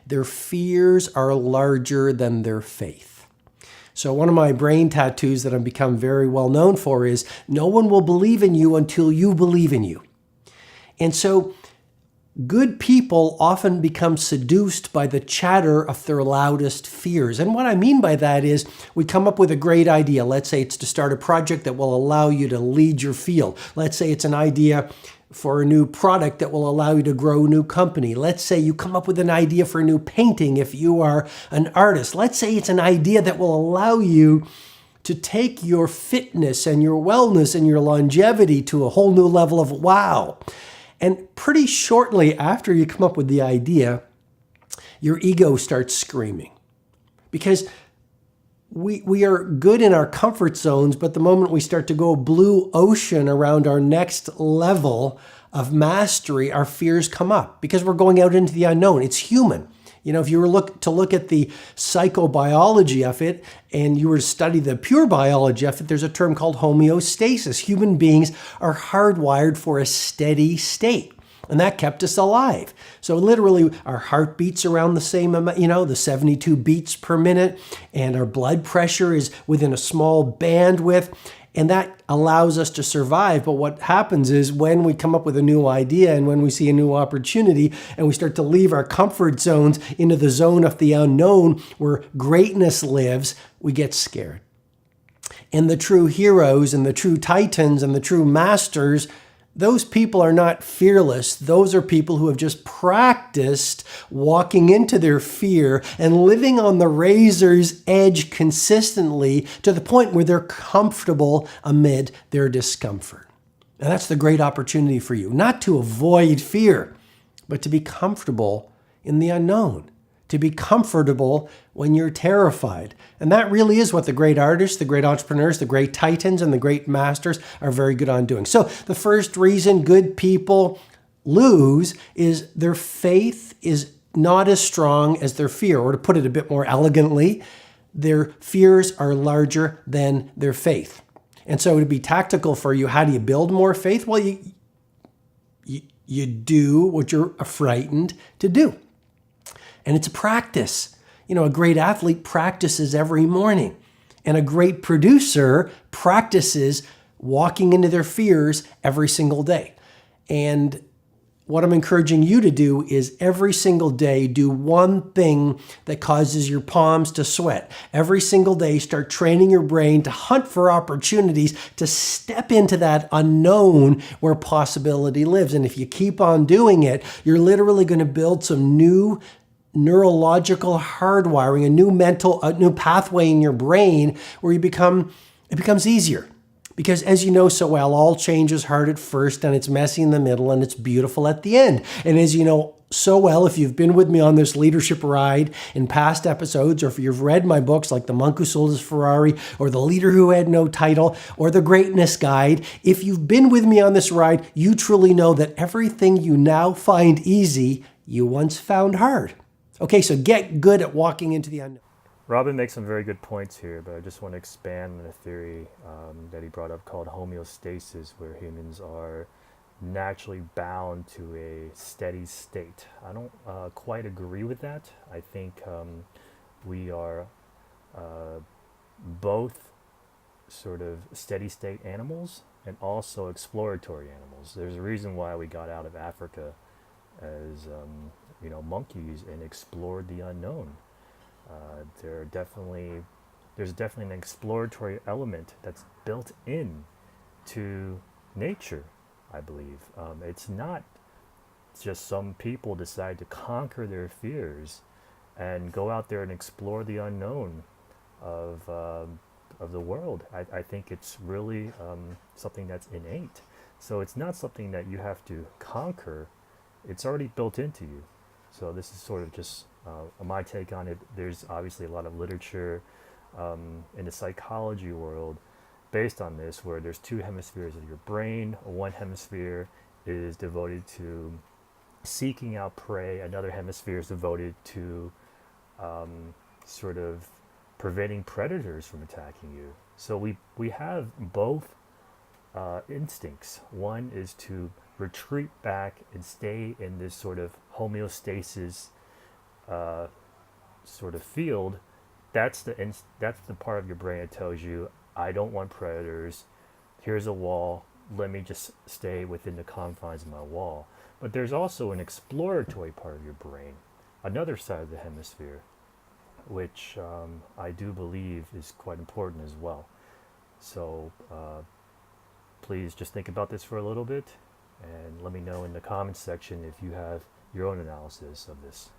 Their fears are larger than their faith. So one of my brain tattoos that I've become very well known for is, no one will believe in you until you believe in you. And so good people often become seduced by the chatter of their loudest fears. And what I mean by that is, we come up with a great idea. Let's say it's to start a project that will allow you to lead your field. Let's say it's an idea for a new product that will allow you to grow a new company. Let's say you come up with an idea for a new painting if you are an artist. Let's say it's an idea that will allow you to take your fitness and your wellness and your longevity to a whole new level of wow. And pretty shortly after you come up with the idea, your ego starts screaming. Because we are good in our comfort zones, but the moment we start to go blue ocean around our next level of mastery, our fears come up because we're going out into the unknown. It's human. You know, if you were to look at the psychobiology of it and you were to study the pure biology of it, there's a term called homeostasis. Human beings are hardwired for a steady state. And that kept us alive. So literally our heart beats around the same amount, the 72 beats per minute, and our blood pressure is within a small bandwidth. And that allows us to survive. But what happens is when we come up with a new idea and when we see a new opportunity and we start to leave our comfort zones into the zone of the unknown where greatness lives, we get scared. And the true heroes and the true titans and the true masters, those people are not fearless. Those are people who have just practiced walking into their fear and living on the razor's edge consistently to the point where they're comfortable amid their discomfort. And that's the great opportunity for you, not to avoid fear, but to be comfortable in the unknown, to be comfortable when you're terrified. And that really is what the great artists, the great entrepreneurs, the great titans, and the great masters are very good on doing. So the first reason good people lose is their faith is not as strong as their fear. Or to put it a bit more elegantly, their fears are larger than their faith. And so to be tactical for you, how do you build more faith? Well, you do what you're frightened to do. And it's a practice. A great athlete practices every morning. And a great producer practices walking into their fears every single day. And what I'm encouraging you to do is every single day do one thing that causes your palms to sweat. Every single day start training your brain to hunt for opportunities to step into that unknown where possibility lives. And if you keep on doing it, you're literally going to build some new neurological hardwiring, a new pathway in your brain where it becomes easier. Because as you know so well, all change is hard at first and it's messy in the middle and it's beautiful at the end. And as you know so well, if you've been with me on this leadership ride in past episodes, or if you've read my books like The Monk Who Sold His Ferrari, or The Leader Who Had No Title, or The Greatness Guide, if you've been with me on this ride, you truly know that everything you now find easy, you once found hard. Okay, so get good at walking into the unknown. Robin makes some very good points here, but I just want to expand on a theory that he brought up called homeostasis, where humans are naturally bound to a steady state. I don't quite agree with that. I think we are both sort of steady state animals and also exploratory animals. There's a reason why we got out of Africa as monkeys and explored the unknown. There's definitely an exploratory element that's built in to nature, I believe. It's not just some people decide to conquer their fears and go out there and explore the unknown of the world. I think it's really something that's innate. So it's not something that you have to conquer. It's already built into you. So this is sort of just my take on it. There's obviously a lot of literature in the psychology world based on this, where there's two hemispheres of your brain. One hemisphere is devoted to seeking out prey. Another hemisphere is devoted to sort of preventing predators from attacking you. So we have both instincts. One is to retreat back and stay in this sort of homeostasis sort of field, that's the part of your brain that tells you, I don't want predators. Here's a wall. Let me just stay within the confines of my wall. But there's also an exploratory part of your brain, another side of the hemisphere, which I do believe is quite important as well. So please just think about this for a little bit and let me know in the comments section if you have your own analysis of this.